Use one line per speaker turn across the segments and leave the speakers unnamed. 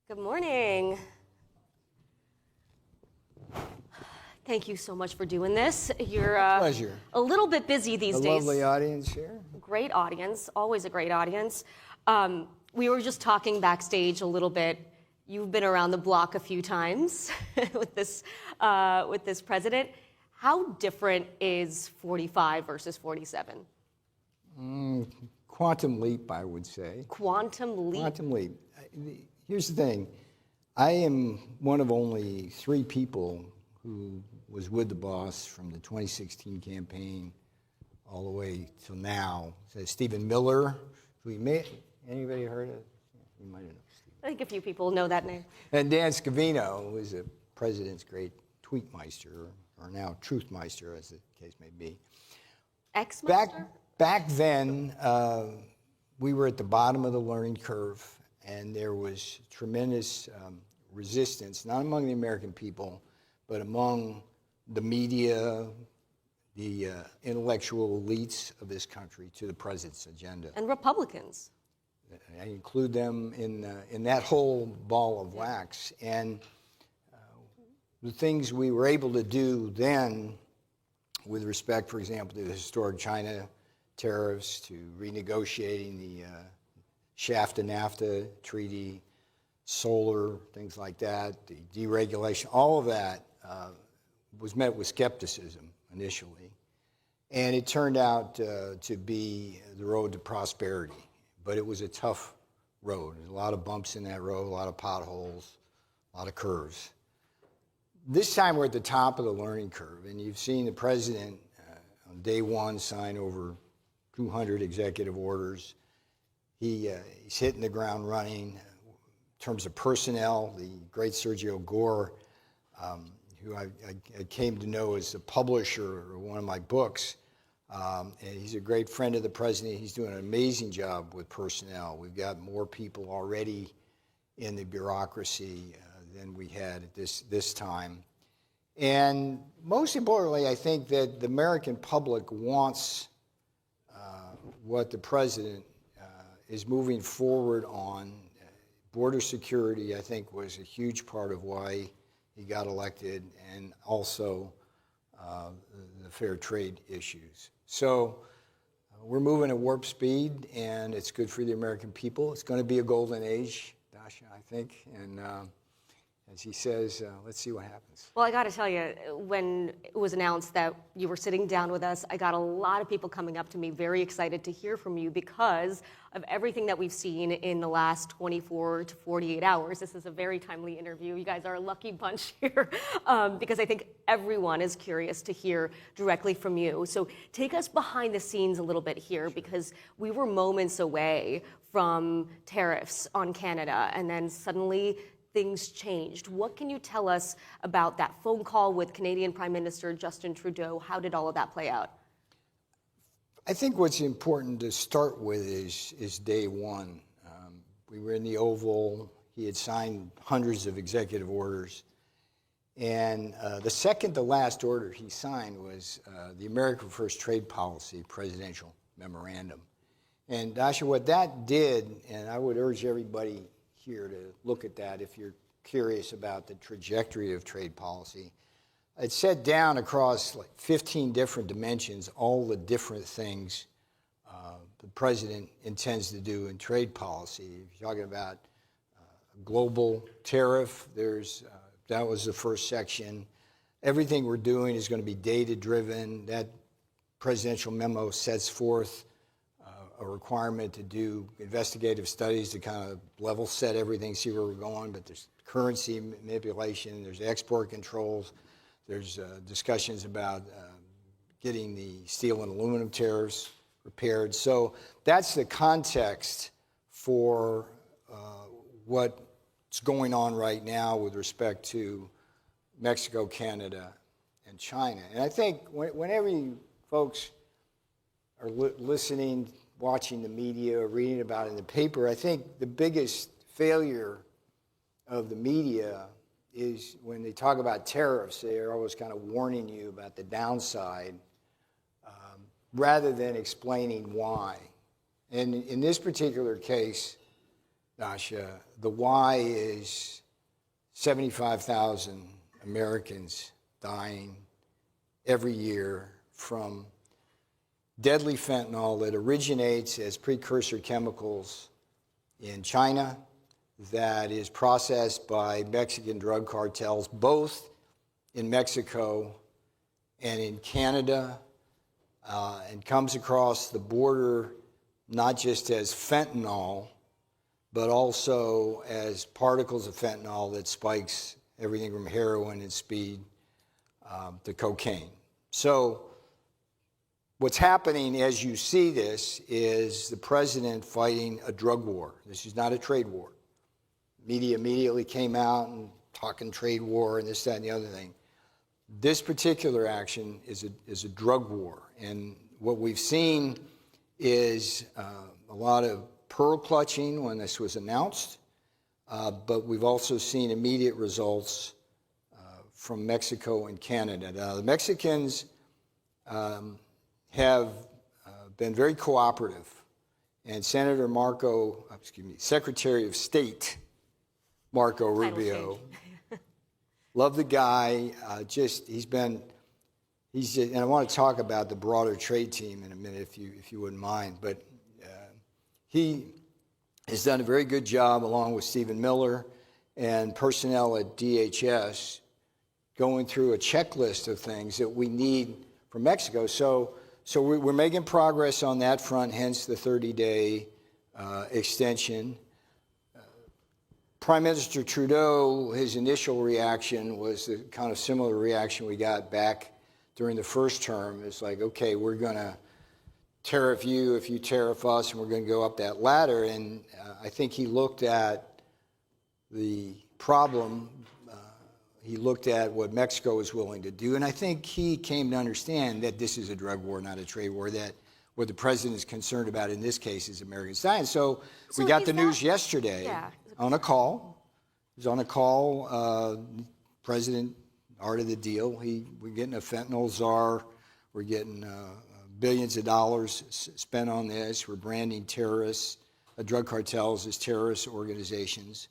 Good morning. Thank you so much for doing this. You're
pleasure.
A little bit busy these days.
A lovely audience here.
Great audience, always a great audience. We were just talking backstage a little bit. You've been around the block a few times with this president. How different is 45 versus 47?
Quantum leap, I would say.
Quantum leap?
Quantum leap. Here's the thing. I am one of only 3 people who was with the boss from the 2016 campaign all the way till now. So Stephen Miller, who he met. Anybody heard of? You might have known Stephen.
I think a few people know that name.
And Dan Scavino, who is the president's great tweetmeister, or now truthmeister, as the case may be.
Ex-meister?
Back then, we were at the bottom of the learning curve, and there was tremendous resistance, not among the American people, but among the media, the intellectual elites of this country to the president's agenda.
And Republicans.
I include them in that whole ball of wax. And the things we were able to do then with respect, for example, to the historic China tariffs, to renegotiating the SHAFTA-NAFTA treaty, solar, things like that, the deregulation, all of that was met with skepticism initially. And it turned out to be the road to prosperity. But it was a tough road. There's a lot of bumps in that road, a lot of potholes, a lot of curves. This time we're at the top of the learning curve, and you've seen the president on day one sign over 200 executive orders. He's hitting the ground running. In terms of personnel, the great Sergio Gore, who I came to know as the publisher of one of my books, and he's a great friend of the president. He's doing an amazing job with personnel. We've got more people already in the bureaucracy than we had at this time. And most importantly, I think that the American public wants what the president is moving forward on. Border security, I think, was a huge part of why he got elected, and also the fair trade issues. So we're moving at warp speed, and it's good for the American people. It's going to be a golden age, Dasha, I think. And as he says, let's see what happens.
Well, I got to tell you, when it was announced that you were sitting down with us, I got a lot of people coming up to me very excited to hear from you because of everything that we've seen in the last 24 to 48 hours. This is a very timely interview. You guys are a lucky bunch here because I think everyone is curious to hear directly from you. So take us behind the scenes a little bit here, because we were moments away from tariffs on Canada, and then suddenly things changed. What can you tell us about that phone call with Canadian Prime Minister Justin Trudeau? How did all of that play out?
I think what's important to start with is day one. We were in the Oval. He had signed hundreds of executive orders. And the second to last order he signed was the America First Trade Policy Presidential Memorandum. And Dasha, what that did, and I would urge everybody here to look at that if you're curious about the trajectory of trade policy. It set down across like 15 different dimensions all the different things the president intends to do in trade policy. If you're talking about global tariff, that was the first section. Everything we're doing is going to be data-driven. That presidential memo sets forth a requirement to do investigative studies to kind of level set everything, see where we're going, but there's currency manipulation, there's export controls, there's discussions about getting the steel and aluminum tariffs repaired. So that's the context for what's going on right now with respect to Mexico, Canada, and China. And I think whenever you folks are listening, watching the media, reading about it in the paper, I think the biggest failure of the media is when they talk about tariffs, they're always kind of warning you about the downside rather than explaining why. And in this particular case, Dasha. The why is 75,000 Americans dying every year from deadly fentanyl that originates as precursor chemicals in China, that is processed by Mexican drug cartels, both in Mexico and in Canada, and comes across the border not just as fentanyl, but also as particles of fentanyl that spikes everything from heroin and speed to cocaine. So what's happening as you see this is the president fighting a drug war. This is not a trade war. Media immediately came out and talking trade war and this, that, and the other thing. This particular action is a drug war. And what we've seen is a lot of pearl clutching when this was announced, but we've also seen immediate results from Mexico and Canada. Now, the Mexicans have been very cooperative, and Secretary of State Marco Rubio, love the guy. And I want to talk about the broader trade team in a minute, if you wouldn't mind. But he has done a very good job, along with Stephen Miller and personnel at DHS, going through a checklist of things that we need from Mexico. So we're making progress on that front, hence the 30-day extension. Prime Minister Trudeau, his initial reaction was the kind of similar reaction we got back during the first term. It's like, okay, we're going to tariff you if you tariff us, and we're going to go up that ladder. And I think he looked at the problem. He looked at what Mexico was willing to do. And I think he came to understand that this is a drug war, not a trade war, that what the president is concerned about in this case is Americans dying. So we got the news yesterday on a call. He was on a call. President, art of the deal. We're getting a fentanyl czar. We're getting billions of dollars spent on this. We're branding terrorists, drug cartels as terrorist organizations.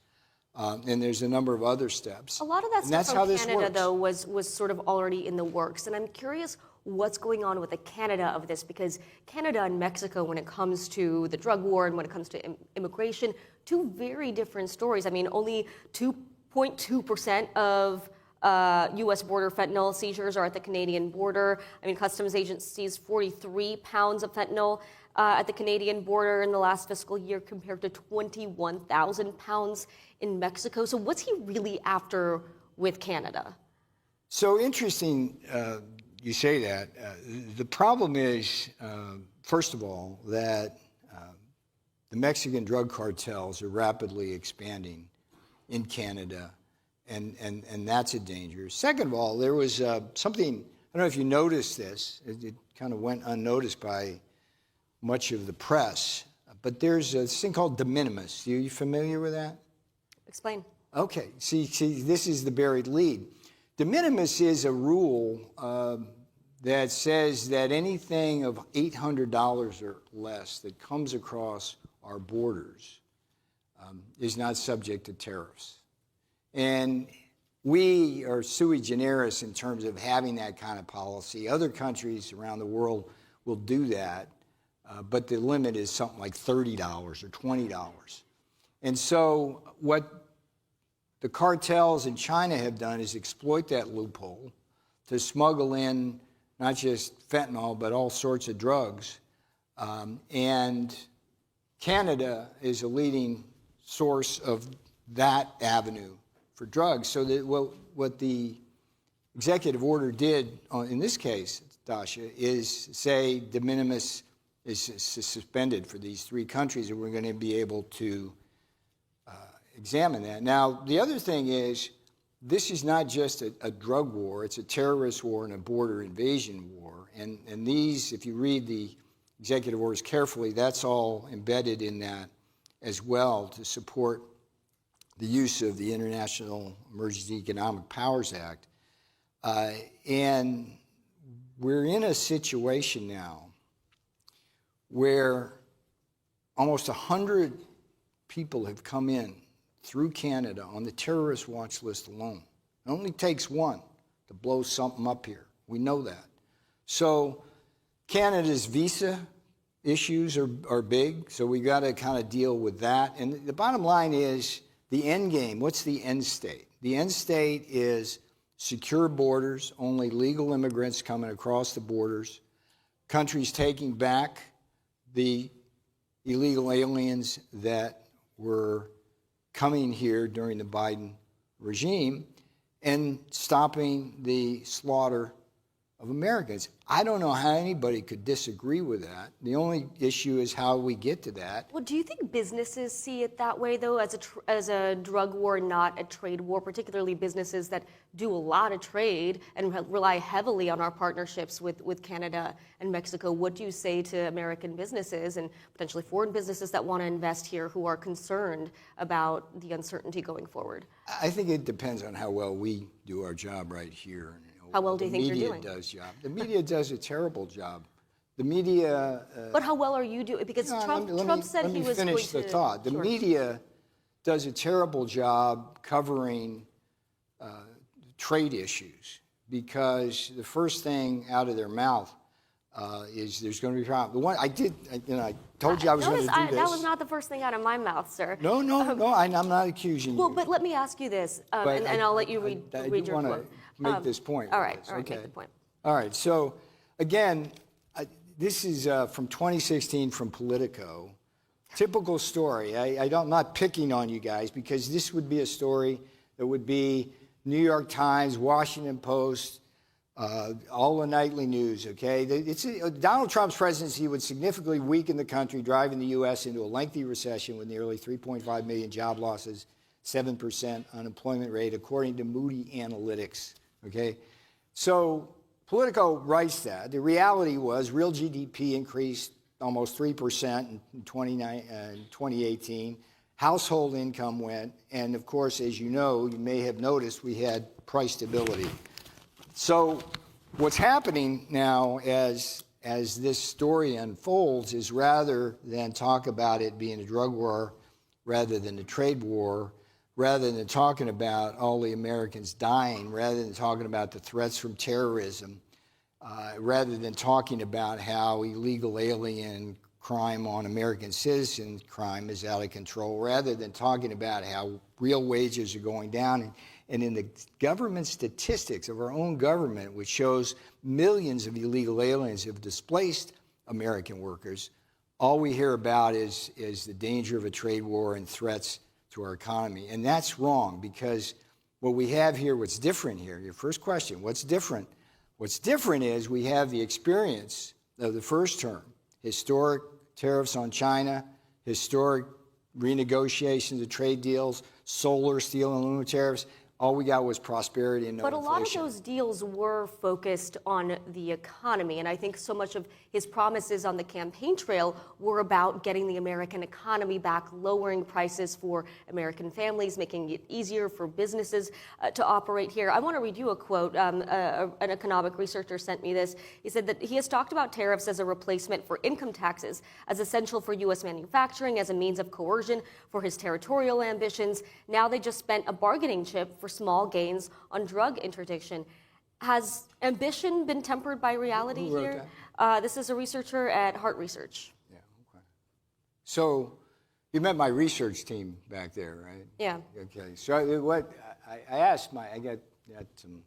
And there's a number of other steps.
A lot of that stuff from Canada, though, was sort of already in the works. And I'm curious what's going on with the Canada of this, because Canada and Mexico, when it comes to the drug war and when it comes to immigration, two very different stories. I mean, only 2.2% of U.S. border fentanyl seizures are at the Canadian border. I mean, customs agents seized 43 pounds of fentanyl at the Canadian border in the last fiscal year compared to 21,000 pounds in Mexico. So what's he really after with Canada?
So interesting you say that. The problem is, first of all, that the Mexican drug cartels are rapidly expanding in Canada, and that's a danger. Second of all, there was something, I don't know if you noticed this, it kind of went unnoticed by much of the press, but there's this thing called de minimis. Are you familiar with that? Explain. Okay. See, this is the buried lead. De minimis is a rule that says that anything of $800 or less that comes across our borders is not subject to tariffs. And we are sui generis in terms of having that kind of policy. Other countries around the world will do that, but the limit is something like $30 or $20. And so what the cartels in China have done is exploit that loophole to smuggle in not just fentanyl, but all sorts of drugs. And Canada is a leading source of that avenue for drugs. So that what the executive order did in this case, Dasha, is say de minimis is suspended for these three countries, and we're going to be able to examine that. Now, the other thing is, this is not just a drug war, it's a terrorist war and a border invasion war. And these, if you read the executive orders carefully, that's all embedded in that as well to support the use of the International Emergency Economic Powers Act. And we're in a situation now where almost 100 people have come in through Canada on the terrorist watch list alone. It only takes one to blow something up here. We know that. So Canada's visa issues are big, so we got to kind of deal with that. And the bottom line is the end game. What's the end state? The end state is secure borders, only legal immigrants coming across the borders, countries taking back the illegal aliens that were coming here during the Biden regime, and stopping the slaughter of Americans. I don't know how anybody could disagree with that. The only issue is how we get to that.
Well, do you think businesses see it that way, though, as a drug war, not a trade war, particularly businesses that do a lot of trade and rely heavily on our partnerships with Canada and Mexico? What do you say to American businesses and potentially foreign businesses that want to invest here who are concerned about the uncertainty going forward?
I think it depends on how well we do our job right here.
How well do you think you're doing?
The media does job. The media does a terrible job. The media...
but how well are you doing? Because Trump said he was going to... Let me
finish the thought. The media does a terrible job covering trade issues, because the first thing out of their mouth is there's going to be problems. The one I told you I was going to do this.
That was not the first thing out of my mouth, sir.
No, I'm not accusing you.
Well, but let me ask you this, and I'll let you read your quote.
Make this point.
All right,
okay.
Make the point.
All right, so again, this is from 2016 from Politico. Typical story. I'm not picking on you guys, because this would be a story that would be New York Times, Washington Post, all the nightly news, okay? Donald Trump's presidency would significantly weaken the country, driving the U.S. into a lengthy recession with nearly 3.5 million job losses, 7% unemployment rate, according to Moody Analytics. Okay, so Politico writes that. The reality was real GDP increased almost 3% in 2018. Household income went, and of course, as you know, you may have noticed, we had price stability. So what's happening now as this story unfolds is, rather than talk about it being a drug war rather than a trade war, rather than talking about all the Americans dying, rather than talking about the threats from terrorism, rather than talking about how illegal alien crime on American citizens crime is out of control, rather than talking about how real wages are going down, and in the government statistics of our own government, which shows millions of illegal aliens have displaced American workers, all we hear about is the danger of a trade war and threats to our economy. And that's wrong, because what we have here, what's different here, your first question, what's different? What's different is we have the experience of the first term, historic tariffs on China, historic renegotiations of trade deals, solar, steel, and aluminum tariffs. All we got was prosperity and no inflation.
But a lot of those deals were focused on the economy, and I think so much of his promises on the campaign trail were about getting the American economy back, lowering prices for American families, making it easier for businesses to operate here. I want to read you a quote. An economic researcher sent me this. He said that he has talked about tariffs as a replacement for income taxes, as essential for U.S. manufacturing, as a means of coercion for his territorial ambitions. Now they just spent a bargaining chip for small gains on drug interdiction. Has ambition been tempered by reality here? This is a researcher at Hart Research.
Yeah, okay. So you met my research team back there, right?
Yeah.
Okay. So what I asked I got some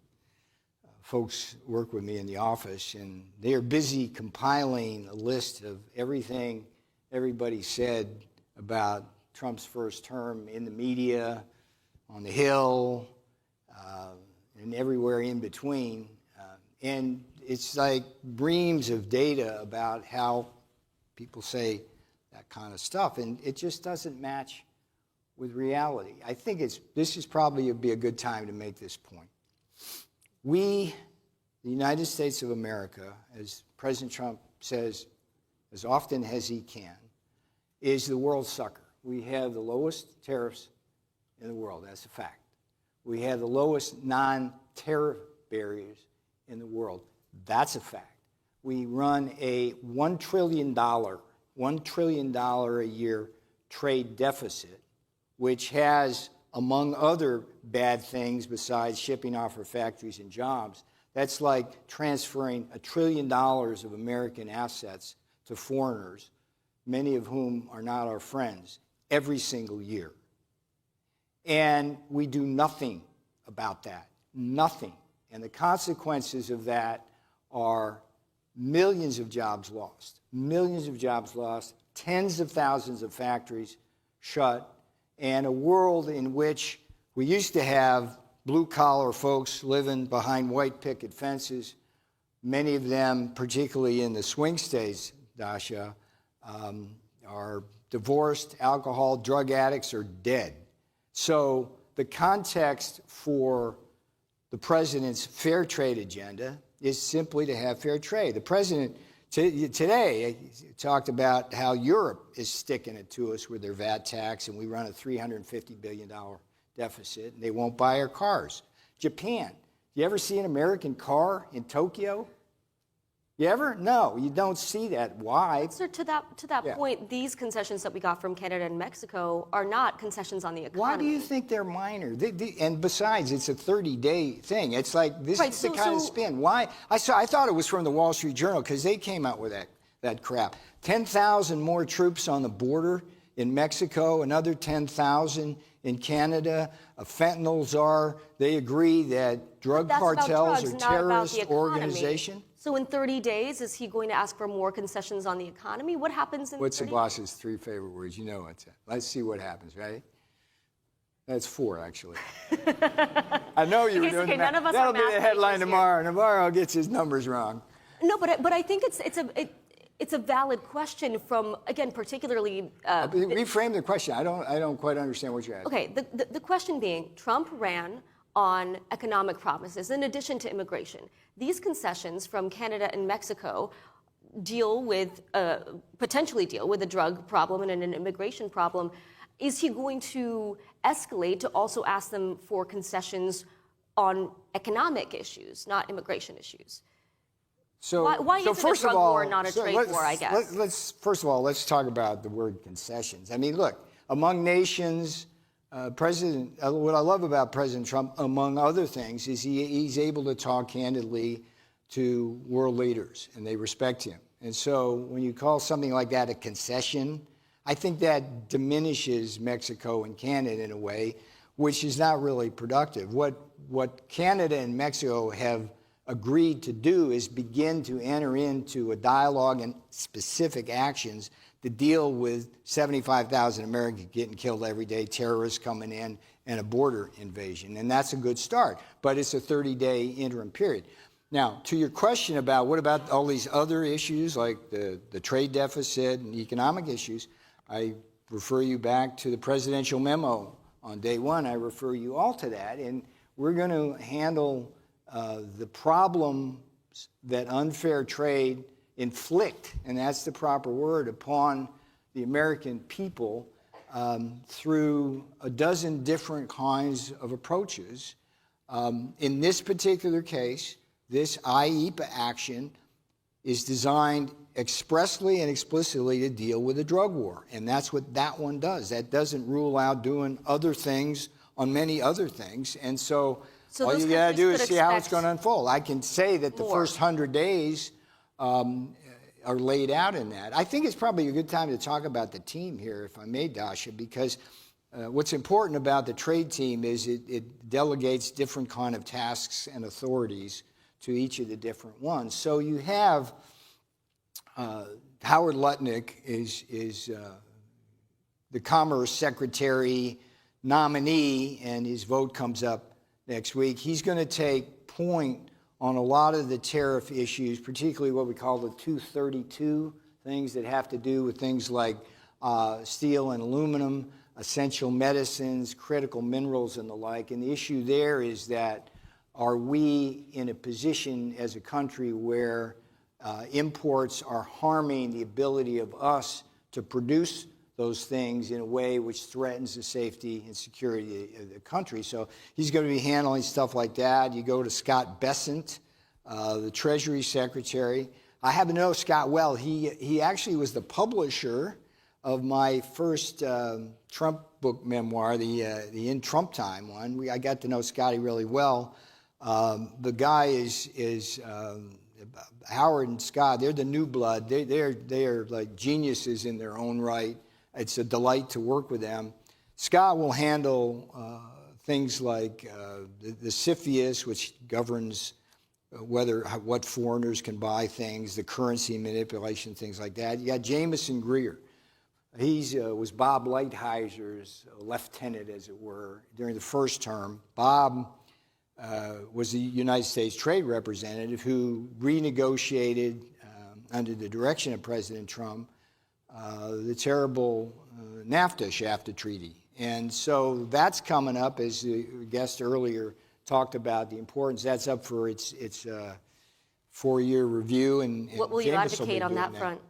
folks work with me in the office, and they are busy compiling a list of everything everybody said about Trump's first term in the media, on the Hill, and everywhere in between. And it's like reams of data about how people say that kind of stuff, and it just doesn't match with reality. I think this is probably would be a good time to make this point. We, the United States of America, as President Trump says as often as he can, is the world sucker. We have the lowest tariffs in the world. That's a fact. We have the lowest non-tariff barriers in the world. That's a fact. We run a $1 trillion a year trade deficit, which has, among other bad things besides shipping off our factories and jobs, that's like transferring $1 trillion of American assets to foreigners, many of whom are not our friends, every single year. And we do nothing about that, nothing. And the consequences of that are millions of jobs lost, tens of thousands of factories shut, and a world in which we used to have blue-collar folks living behind white picket fences, many of them, particularly in the swing states, Dasha, are divorced, alcohol, drug addicts, or dead. So the context for the president's fair trade agenda is simply to have fair trade. The president today talked about how Europe is sticking it to us with their VAT tax, and we run a $350 billion deficit, and they won't buy our cars. Japan, you ever see an American car in Tokyo? You ever? No, you don't see that. Why?
So to that point, these concessions that we got from Canada and Mexico are not concessions on the economy.
Why do you think they're minor? And besides, it's a 30-day thing. It's like, this is the kind of spin. Why? I thought it was from the Wall Street Journal, because they came out with that crap. 10,000 more troops on the border in Mexico, another 10,000 in Canada. A fentanyl czar. They agree that drug cartels are terrorist organization.
So in 30 days, is he going to ask for more concessions on the economy? What happens in
What's the boss's 3 favorite words? You know what's that. Let's see what happens, right? That's 4, actually. I know you were doing that. That'll be the headline tomorrow. Navarro gets his numbers wrong.
No, but I think it's a valid question from, again, particularly...
Reframe the question. I don't quite understand what you're asking.
Okay, the question being, Trump ran on economic promises in addition to immigration. These concessions from Canada and Mexico potentially deal with a drug problem and an immigration problem. Is he going to escalate to also ask them for concessions on economic issues, not immigration issues? Why is it a drug war, not a trade war, I guess?
First of all, let's talk about the word concessions. I mean, look, among nations... what I love about President Trump, among other things, is he's able to talk candidly to world leaders, and they respect him. And so when you call something like that a concession, I think that diminishes Mexico and Canada in a way, which is not really productive. What Canada and Mexico have agreed to do is begin to enter into a dialogue and specific actions to deal with 75,000 Americans getting killed every day, terrorists coming in, and a border invasion. And that's a good start. But it's a 30-day interim period. Now, to your question about what about all these other issues like the trade deficit and economic issues, I refer you back to the presidential memo on day one. I refer you all to that. And we're going to handle the problems that unfair trade inflict, and that's the proper word, upon the American people through a dozen different kinds of approaches. In this particular case, this IEPA action is designed expressly and explicitly to deal with a drug war, and that's what that one does. That doesn't rule out doing other things on many other things, and so all you got to do is see how it's going to unfold. I can say that the first 100 days are laid out in that. I think it's probably a good time to talk about the team here, if I may, Dasha, because what's important about the trade team is it delegates different kind of tasks and authorities to each of the different ones. So you have Howard Lutnick is the Commerce Secretary nominee, and his vote comes up next week. He's going to take point on a lot of the tariff issues, particularly what we call the 232 things that have to do with things like steel and aluminum, essential medicines, critical minerals, and the like. And the issue there is that are we in a position as a country where imports are harming the ability of us to produce those things in a way which threatens the safety and security of the country. So he's going to be handling stuff like that. You go to Scott Bessent, the Treasury Secretary. I happen to know Scott well. He actually was the publisher of my first Trump book memoir, the In Trump Time one. I got to know Scotty really well. The guy is Howard and Scott. They're the new blood. They are like geniuses in their own right. It's a delight to work with them. Scott will handle things like the CFIUS, which governs what foreigners can buy things, the currency manipulation, things like that. You got Jameson Greer. He was Bob Lighthizer's lieutenant, as it were, during the first term. Bob was the United States Trade Representative who renegotiated, under the direction of President Trump, the terrible NAFTA Treaty. And so that's coming up, as the guest earlier talked about the importance. That's up for its 4-year review. And
what will you advocate on that front?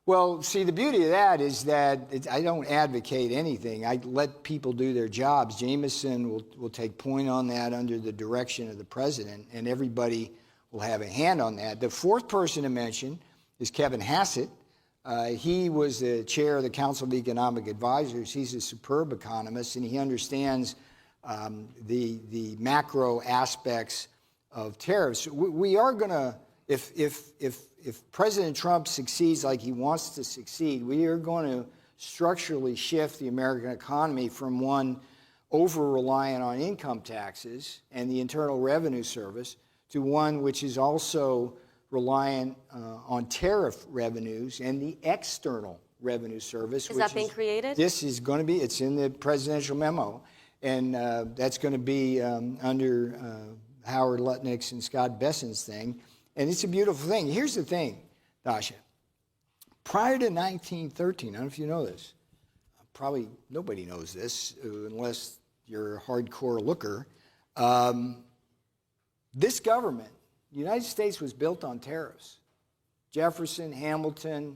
Well, see, the beauty of that is that I don't advocate anything. I let people do their jobs. Jameson will take point on that under the direction of the president, and everybody will have a hand on that. The fourth person to mention is Kevin Hasset. He was the chair of the Council of Economic Advisors. He's a superb economist, and he understands the macro aspects of tariffs. We are going to, if President Trump succeeds like he wants to succeed, we are going to structurally shift the American economy from one over-reliant on income taxes and the Internal Revenue Service to one which is also reliant on tariff revenues and the External Revenue Service.
Is that being created?
This is going to be, it's in the presidential memo, and that's going to be under Howard Lutnick's and Scott Bessent's thing. And it's a beautiful thing. Here's the thing, Dasha. Prior to 1913, I don't know if you know this, probably nobody knows this unless you're a hardcore looker, this government, the United States, was built on tariffs. Jefferson, Hamilton,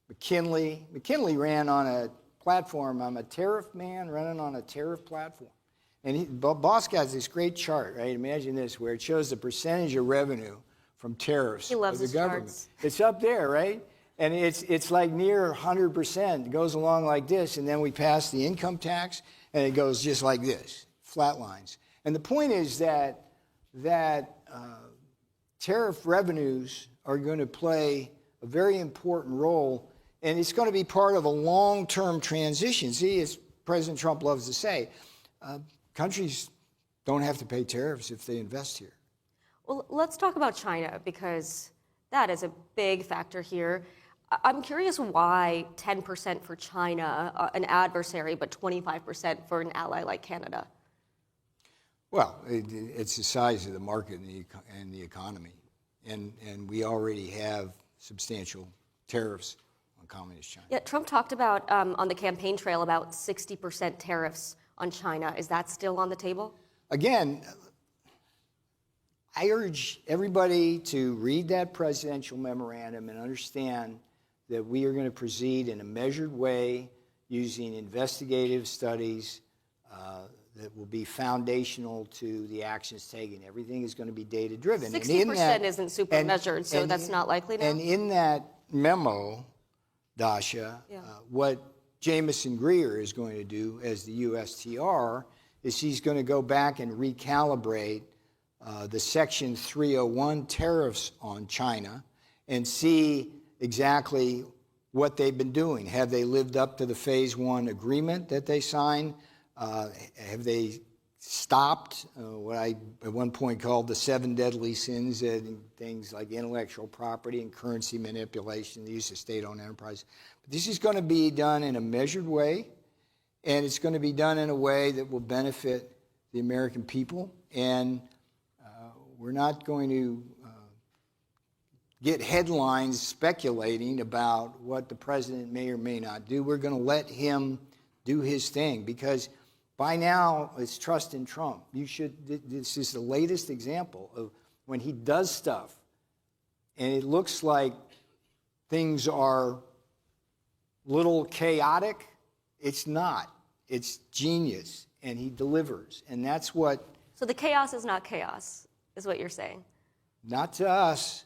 McKinley. McKinley ran on a platform. I'm a tariff man running on a tariff platform. And Boss got this great chart, right? Imagine this, where it shows the percentage of revenue from tariffs of the government. Charts. It's up there, right? And it's like near 100%. It goes along like this, and then we pass the income tax, and it goes just like this, flat lines. And the point is that tariff revenues are going to play a very important role, and it's going to be part of a long-term transition. See, as President Trump loves to say, countries don't have to pay tariffs if they invest here.
Well, let's talk about China, because that is a big factor here. I'm curious why 10% for China, an adversary, but 25% for an ally like Canada.
Well, it's the size of the market and the economy. And we already have substantial tariffs on communist China.
Yeah, Trump talked about, on the campaign trail, about 60% tariffs on China. Is that still on the table?
Again, I urge everybody to read that presidential memorandum and understand that we are going to proceed in a measured way using investigative studies that will be foundational to the actions taken. Everything is going to be data-driven.
60% isn't super measured, so that's not likely now?
And in that memo, Dasha, what Jameson Greer is going to do as the USTR is he's going to go back and recalibrate the Section 301 tariffs on China and see exactly what they've been doing. Have they lived up to the Phase 1 agreement that they signed? Have they stopped what I at one point called the 7 deadly sins, things like intellectual property and currency manipulation, the use of state-owned enterprise? But this is going to be done in a measured way, and it's going to be done in a way that will benefit the American people. And we're not going to get headlines speculating about what the president may or may not do. We're going to let him do his thing, because by now it's trust in Trump. This is the latest example of when he does stuff and it looks like things are a little chaotic. It's not. It's genius, and he delivers. And that's what...
So the chaos is not chaos, is what you're saying?
Not to us.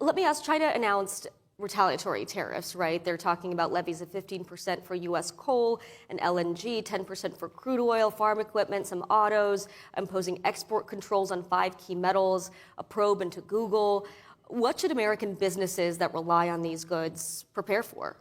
Let me ask, China announced retaliatory tariffs, right? They're talking about levies of 15% for U.S. coal and LNG, 10% for crude oil, farm equipment, some autos, imposing export controls on 5 key metals, a probe into Google. What should American businesses that rely on these goods prepare for?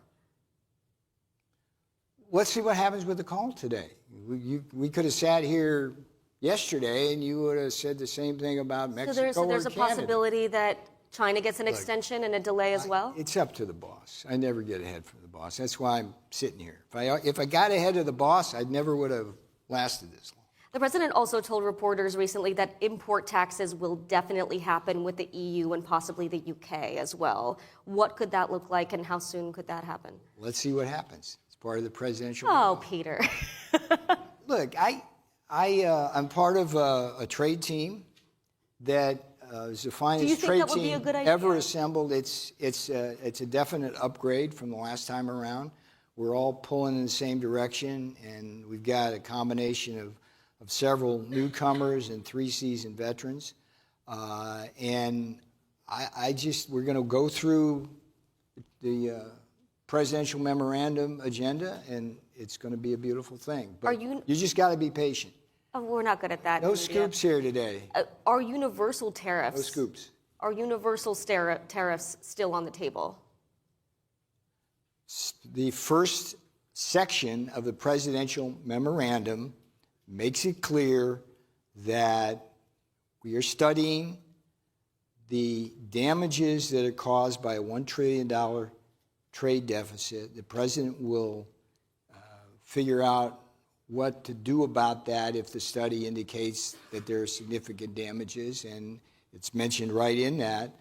Let's see what happens with the call today. We could have sat here yesterday and you would have said the same thing about Mexico
so there's
or
a
Canada.
Possibility that China gets an extension and a delay as well?
It's up to the boss. I never get ahead from the boss. That's why I'm sitting here. If I got ahead of the boss, I never would have lasted this long.
The president also told reporters recently that import taxes will definitely happen with the EU and possibly the UK as well. What could that look like and how soon could that happen?
Let's see what happens. It's part of the presidential.
Oh, Peter.
Look, I'm part of a trade team that is the finest trade team ever assembled. It's a definite upgrade from the last time around. We're all pulling in the same direction, and we've got a combination of several newcomers and 3 seasoned veterans. And we're going to go through the presidential memorandum agenda, and it's going to be a beautiful thing. But you just got to be patient.
Oh, we're not good at that.
No scoops here today.
Are universal tariffs?
No scoops.
Are universal tariffs still on the table?
The first section of the presidential memorandum makes it clear that we are studying the damages that are caused by a $1 trillion trade deficit. The president will figure out what to do about that if the study indicates that there are significant damages, and it's mentioned right in that,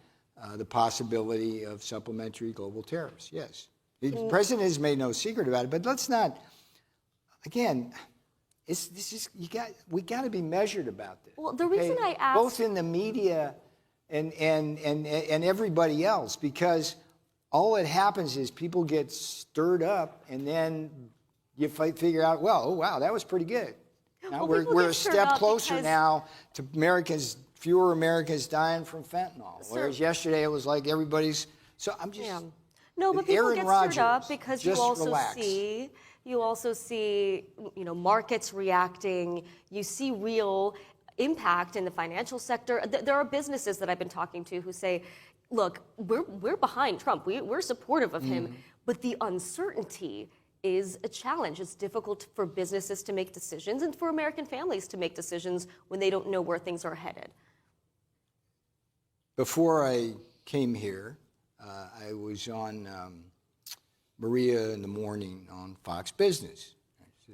the possibility of supplementary global tariffs. Yes. The president has made no secret about it, but let's not, again, we got to be measured about this.
Well, the reason I asked,
both in the media and everybody else, because all that happens is people get stirred up, and then you figure out, well, oh wow, that was pretty good. Now we're a step closer now to fewer Americans dying from fentanyl. Whereas yesterday it was like everybody's. So I'm just. Yeah.
No, but people get stirred up because you also see, markets reacting. You see real impact in the financial sector. There are businesses that I've been talking to who say, look, we're behind Trump. We're supportive of him, but the uncertainty is a challenge. It's difficult for businesses to make decisions and for American families to make decisions when they don't know where things are headed.
Before I came here, I was on Maria in the Morning on Fox Business.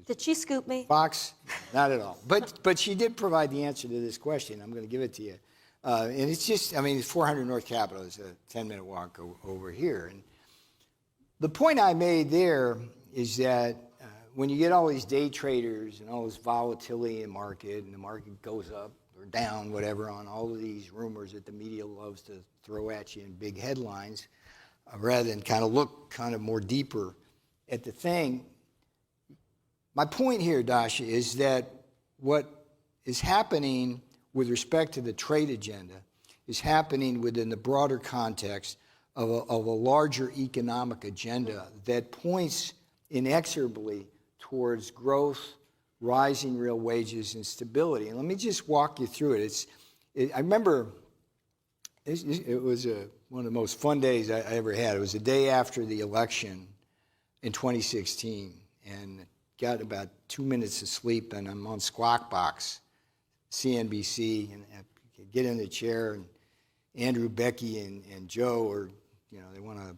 Did she scoop me?
Fox, not at all. But she did provide the answer to this question. I'm going to give it to you. And it's just, it's 400 North Capitol. It's a 10-minute walk over here. And the point I made there is that when you get all these day traders and all this volatility in the market, and the market goes up or down, whatever, on all of these rumors that the media loves to throw at you in big headlines, rather than kind of look more deeper at the thing. My point here, Dasha, is that what is happening with respect to the trade agenda is happening within the broader context of a larger economic agenda that points inexorably towards growth, rising real wages, and stability. And let me just walk you through it. I remember it was one of the most fun days I ever had. It was the day after the election in 2016, and got about 2 minutes of sleep, and I'm on Squawk Box, CNBC, and I get in the chair, and Andrew, Becky, and Joe are, they want to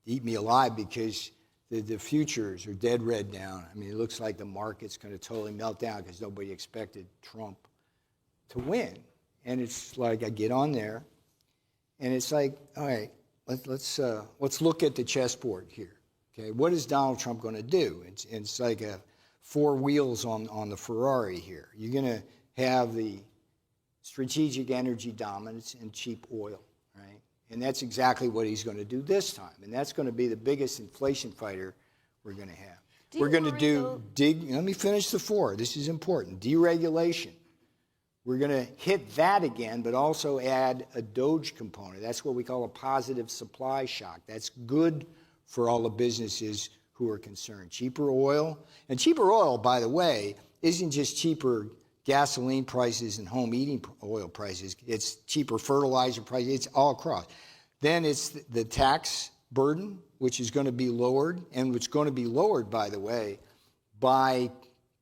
eat me alive because the futures are dead red down. It looks like the market's going to totally melt down because nobody expected Trump to win. And it's like I get on there, and it's like, all right, let's look at the chessboard here. Okay, what is Donald Trump going to do? It's like 4 wheels on the Ferrari here. You're going to have the strategic energy dominance and cheap oil, right? And that's exactly what he's going to do this time. And that's going to be the biggest inflation fighter we're going to have. We're going to let me finish the 4. This is important. Deregulation. We're going to hit that again, but also add a Doge component. That's what we call a positive supply shock. That's good for all the businesses who are concerned. Cheaper oil. And cheaper oil, by the way, isn't just cheaper gasoline prices and home heating oil prices. It's cheaper fertilizer prices. It's all across. Then it's the tax burden, which is going to be lowered, and which is going to be lowered, by the way, by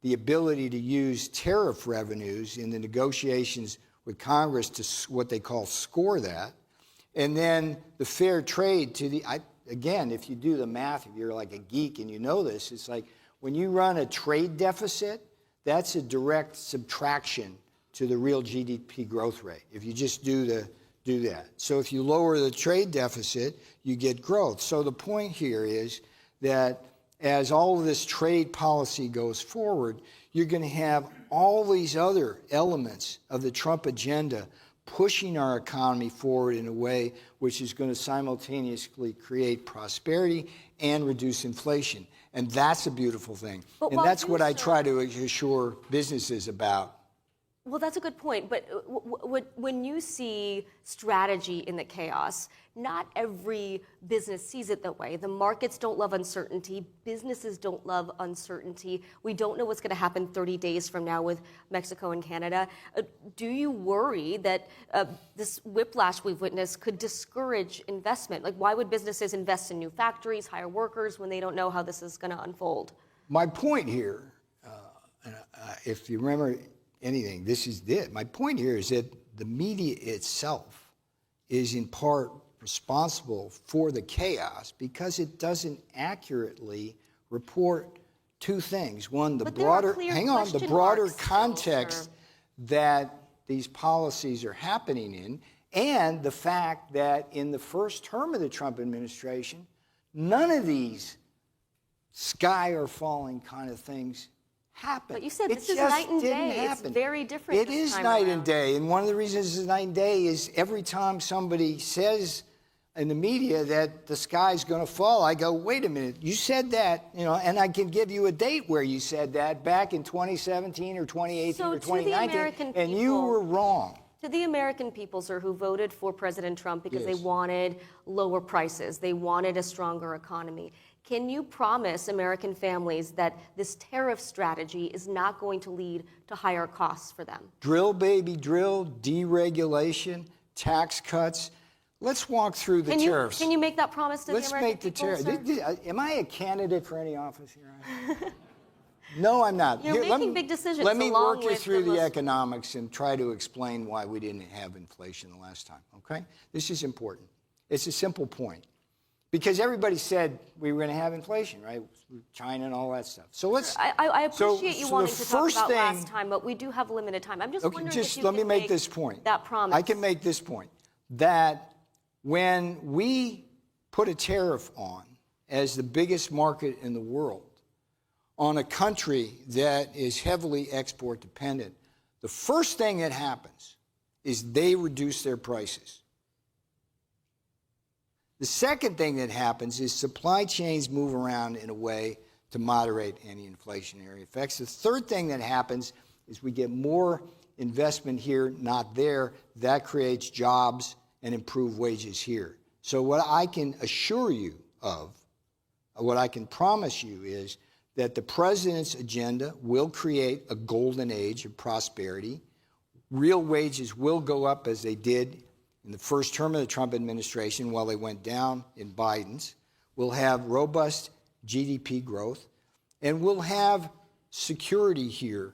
the ability to use tariff revenues in the negotiations with Congress to what they call score that. And then the fair trade to the, again, if you do the math, if you're like a geek and you know this, it's like when you run a trade deficit, that's a direct subtraction to the real GDP growth rate. If you just do that. So if you lower the trade deficit, you get growth. So the point here is that as all of this trade policy goes forward, you're going to have all these other elements of the Trump agenda pushing our economy forward in a way which is going to simultaneously create prosperity and reduce inflation. And that's a beautiful thing. And that's what I try to assure businesses about.
Well, that's a good point. But when you see strategy in the chaos, not every business sees it that way. The markets don't love uncertainty. Businesses don't love uncertainty. We don't know what's going to happen 30 days from now with Mexico and Canada. Do you worry that this whiplash we've witnessed could discourage investment? Like, why would businesses invest in new factories, hire workers, when they don't know how this is going to unfold?
My point here, if you remember anything, this is it. My point here is that the media itself is in part responsible for the chaos because it doesn't accurately report two things. One, the broader, the broader context that these policies are happening in, and the fact that in the first term of the Trump administration, none of these sky are falling kind of things happened.
But you said this is night and day. It's very different.
It is night and day. And one of the reasons it's night and day is every time somebody says in the media that the sky's going to fall, I go, wait a minute, you said that, and I can give you a date where you said that back in 2017 or 2018 or 2019, and you were wrong.
To the American people, sir, who voted for President Trump because they wanted lower prices, they wanted a stronger economy, can you promise American families that this tariff strategy is not going to lead to higher costs for them?
Drill, baby, drill, deregulation, tax cuts. Let's walk through the tariffs.
Can you make that promise to the American people,
sir? Am I a candidate for any office here? No, I'm not.
You're making big decisions.
Let me work you through the economics and try to explain why we didn't have inflation the last time, okay? This is important. It's a simple point. Because everybody said we were going to have inflation, right? China and all that stuff. So let's.
I appreciate you wanting to talk about last time, but we do have limited time. I'm just wondering if you
let me
can
make this point.
That promise.
I can make this point that when we put a tariff on as the biggest market in the world on a country that is heavily export dependent, the first thing that happens is they reduce their prices. The second thing that happens is supply chains move around in a way to moderate any inflationary effects. The third thing that happens is we get more investment here, not there. That creates jobs and improved wages here. So what I can assure you of, what I can promise you is that the president's agenda will create a golden age of prosperity. Real wages will go up as they did in the first term of the Trump administration while they went down in Biden's. We'll have robust GDP growth, and we'll have security here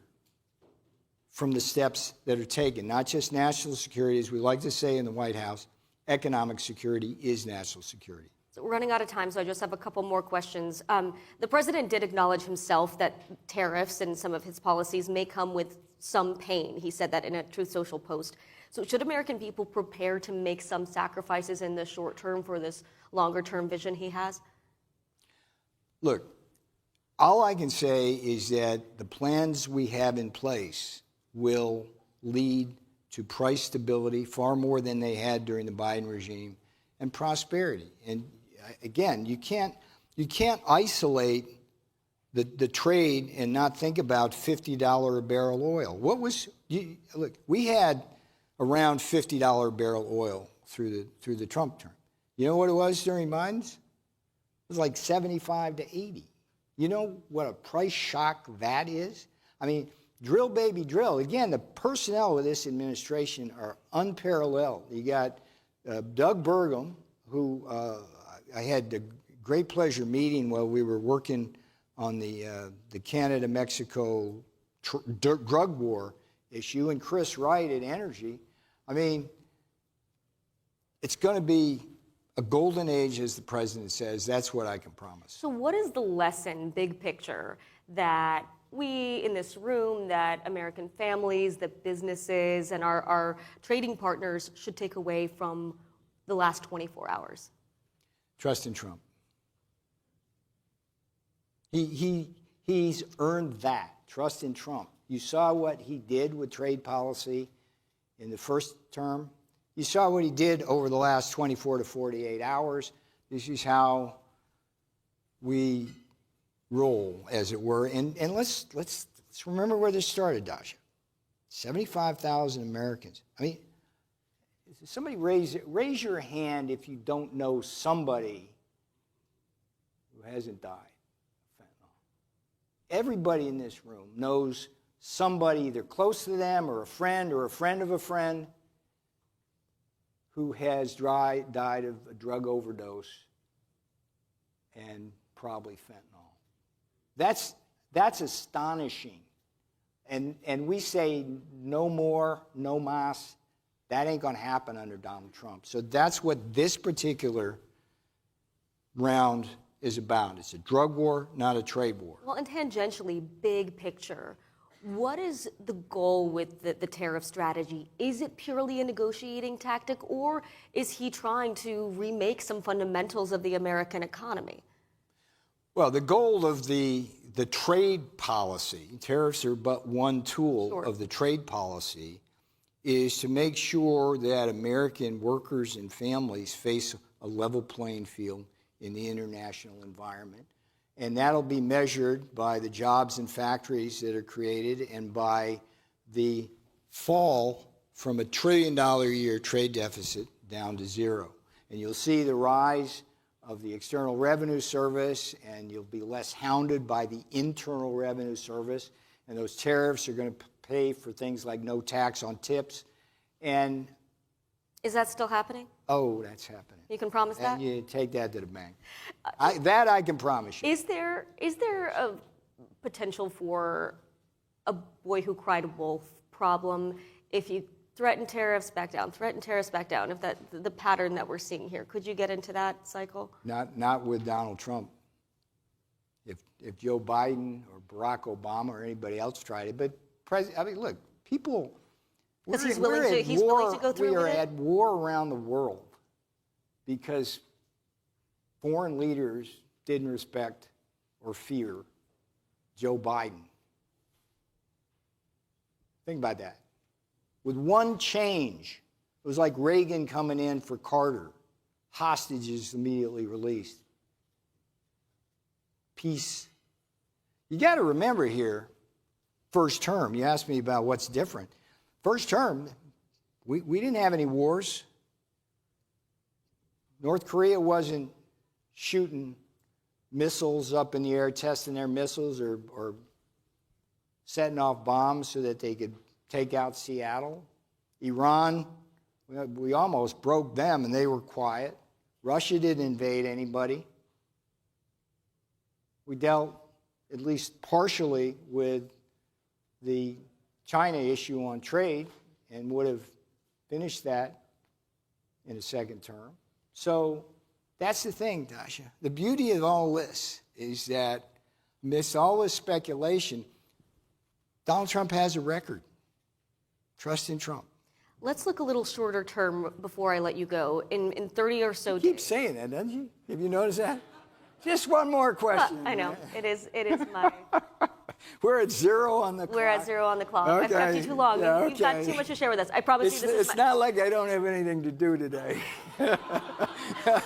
from the steps that are taken, not just national security, as we like to say in the White House, economic security is national security.
So we're running out of time, so I just have a couple more questions. The president did acknowledge himself that tariffs and some of his policies may come with some pain. He said that in a Truth Social post. So should American people prepare to make some sacrifices in the short term for this longer term vision he has?
Look, all I can say is that the plans we have in place will lead to price stability far more than they had during the Biden regime, and prosperity. And again, you can't isolate the trade and not think about $50 a barrel oil. Look, we had around $50 a barrel oil through the Trump term. You know what it was during Biden's? It was like 75 to 80. You know what a price shock that is? I mean, drill, baby, drill. Again, the personnel of this administration are unparalleled. You got Doug Burgum, who I had the great pleasure meeting while we were working on the Canada-Mexico drug war issue, and Chris Wright at Energy. I mean, it's going to be a golden age, as the president says. That's what I can promise.
So what is the lesson, big picture, that we in this room, that American families, that businesses, and our trading partners should take away from the last 24 hours?
Trust in Trump. He's earned that. Trust in Trump. You saw what he did with trade policy in the first term. You saw what he did over the last 24 to 48 hours. This is how we roll, as it were. And let's remember where this started, Dasha. 75,000 Americans. I mean, somebody raise your hand if you don't know somebody who hasn't died of fentanyl. Everybody in this room knows somebody either close to them or a friend of a friend who has died of a drug overdose and probably fentanyl. That's astonishing. And we say no more, no mas. That ain't going to happen under Donald Trump. So that's what this particular round is about. It's a drug war, not a trade war.
Well, and tangentially, big picture, what is the goal with the tariff strategy? Is it purely a negotiating tactic, or is he trying to remake some fundamentals of the American economy?
Well, the goal of the trade policy, tariffs are but one tool of the trade policy, is to make sure that American workers and families face a level playing field in the international environment. And that'll be measured by the jobs and factories that are created and by the fall from $1 trillion a year trade deficit down to zero. And you'll see the rise of the External Revenue Service, and you'll be less hounded by the Internal Revenue Service. And those tariffs are going to pay for things like no tax on tips. And
is that still happening?
Oh, that's happening.
You can promise that?
And you take that to the bank. That I can promise you.
Is there a potential for a boy who cried wolf problem if you threaten tariffs back down, if that the pattern that we're seeing here? Could you get into that cycle?
Not with Donald Trump. If Joe Biden or Barack Obama or anybody else tried it, but look, people.
Because he's willing to go through with it?
We are at war around the world because foreign leaders didn't respect or fear Joe Biden. Think about that. With one change, it was like Reagan coming in for Carter. Hostages immediately released. Peace. You got to remember here, first term, you asked me about what's different. First term, we didn't have any wars. North Korea wasn't shooting missiles up in the air, testing their missiles or setting off bombs so that they could take out Seattle. Iran, we almost broke them and they were quiet. Russia didn't invade anybody. We dealt at least partially with the China issue on trade and would have finished that in a second term. So that's the thing, Dasha. The beauty of all this is that amidst all this speculation, Donald Trump has a record. Trust in Trump.
Let's look a little shorter term before I let you go. In 30 or so days.
You keep saying that, doesn't you? Have you noticed that? Just one more question.
I know. It is my
We're at 0 on the clock.
We're at 0 on the clock.
Okay.
I've kept you too long.
Yeah,
You've got
okay.
too much to share with us. I promise you this is
It's not like I don't have anything to do today.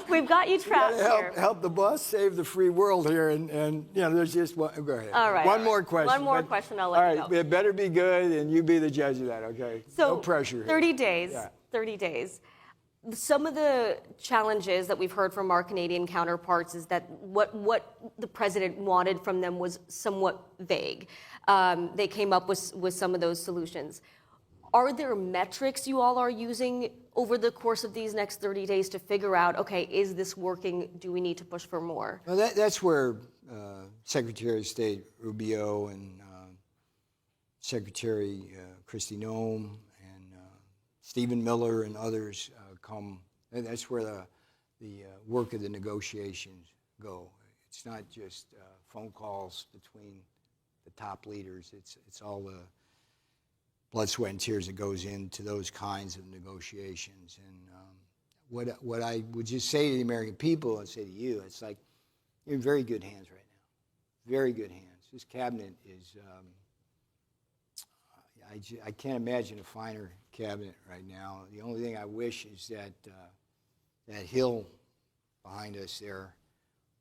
We've got you trapped here.
Help the boss save the free world here, and there's just one. Go ahead.
All right.
One more question.
One more question, I'll let you
All
go.
right, it better be good, and you be the judge of that, okay?
So
no pressure here.
30 days.
Yeah.
30 days. Some of the challenges that we've heard from our Canadian counterparts is that what the president wanted from them was somewhat vague. They came up with some of those solutions. Are there metrics you all are using over the course of these next 30 days to figure out, okay, is this working? Do we need to push for more?
Well, that's where Secretary of State Rubio and Secretary Kristi Noem and Stephen Miller and others come. That's where the work of the negotiations go. It's not just phone calls between the top leaders. It's all the blood, sweat, and tears that goes into those kinds of negotiations. And what I would just say to the American people and say to you, it's like you're in very good hands right now. Very good hands. This cabinet is. I can't imagine a finer cabinet right now. The only thing I wish is that that hill behind us there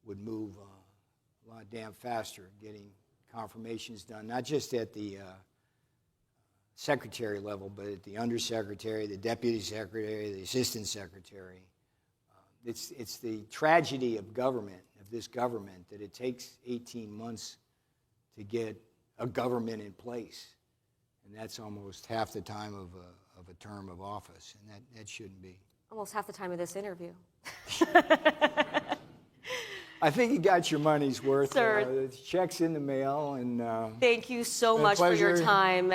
would move a lot damn faster, getting confirmations done, not just at the secretary level, but at the undersecretary, the deputy secretary, the assistant secretary. It's the tragedy of government, of this government, that it takes 18 months to get a government in place. And that's almost half the time of a term of office, and that shouldn't be.
Almost half the time of this interview.
I think you got your money's worth.
Sir.
The check's in the mail, and
Thank you so much for your
pleasure.
time.